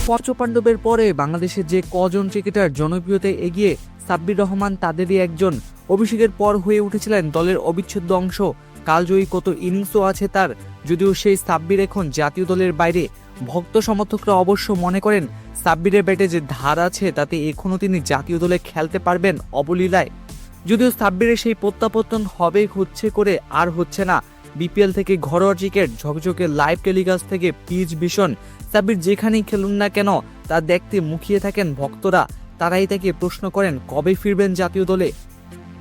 পঞ্চপাণ্ডবের পরে বাংলাদেশের যে কজন ক্রিকেটার জনপ্রিয়তায় এগিয়ে, সাব্বির রহমান তাদেরই একজন। অভিষেকের পর হয়ে উঠেছিলেন দলের অবিচ্ছেদ্য অংশ। কালজয়ী কত ইনিংসও আছে তার। যদিও সেই সাব্বির এখন জাতীয় দলের বাইরে। ভক্ত সমর্থকরা অবশ্য মনে করেন সাব্বিরের ব্যাটে যে ধার আছে তাতে এখনও তিনি জাতীয় দলে খেলতে পারবেন অবলীলায়। যদিও সাব্বিরের সেই প্রত্যাবর্তন হবে হচ্ছে করে আর হচ্ছে না। বিপিএল থেকে ঘরোয়া ক্রিকেট, ঝকঝকে লাইভ টেলিকাস্ট থেকে পিচ ভিশন, সাব্বির যেখানেই খেলুন না কেন তা দেখতে মুখিয়ে থাকেন ভক্তরা। তারাই তাকে প্রশ্ন করেন কবে ফিরবেন জাতীয় দলে।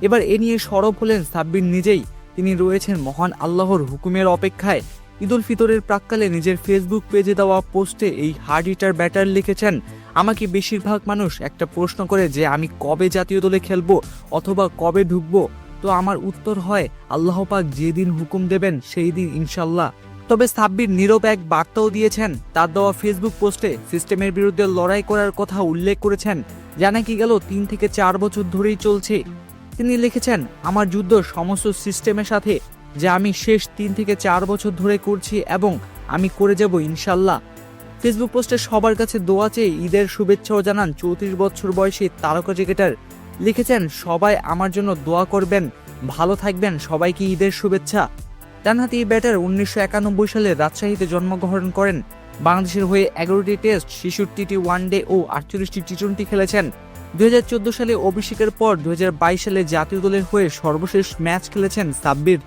এবার এ নিয়ে সরব হলেন সাব্বির নিজেই। তিনি রয়েছেন মহান আল্লাহর হুকুমের অপেক্ষায়। ঈদ উল ফিতরের প্রাক্কালে নিজের ফেসবুক পেজে দেওয়া পোস্টে এই হার্ড হিটার ব্যাটার লিখেছেন, আমাকে বেশিরভাগ মানুষ একটা প্রশ্ন করে যে আমি কবে জাতীয় দলে খেলবো অথবা কবে ঢুকবো, তো আমার উত্তর হয় আল্লাহ পাক যেদিন হুকুম দেবেন সেই দিন ইনশাল্লাহ। তবে সাব্বির নীরব এক বার্তাও দিয়েছেন। তার দেওয়া ফেসবুক পোস্টে সিস্টেমের বিরুদ্ধে লড়াই করার কথা উল্লেখ করেছেন, যা নাকি গেল 3 থেকে 4 বছর ধরেই চলছে। তিনি লিখেছেন, আমার যুদ্ধ সমস্ত সিস্টেমের সাথে, যা আমি শেষ 3 থেকে 4 বছর ধরে করছি এবং আমি করে যাব ইনশাল্লাহ। ফেসবুক পোস্টে সবার কাছে দোয়া চেয়ে ঈদের শুভেচ্ছাও জানান 34 বছর বয়সী তারকা ক্রিকেটার। লিখেছেন, সবাই আমার জন্য দোয়া করবেন, ভালো থাকবেন, সবাইকে ঈদের শুভেচ্ছা। ডানহাতি এই ব্যাটার 1991 সালে রাজশাহীতে জন্মগ্রহণ করেন। বাংলাদেশের হয়ে 11টি টেস্ট, 66টি ওয়ানডে ও 48টি টি-20 খেলেছেন। 2014 সালে অভিষেকের পর 2022 সালে জাতীয় দলের হয়ে সর্বশেষ ম্যাচ খেলেছেন সাব্বির।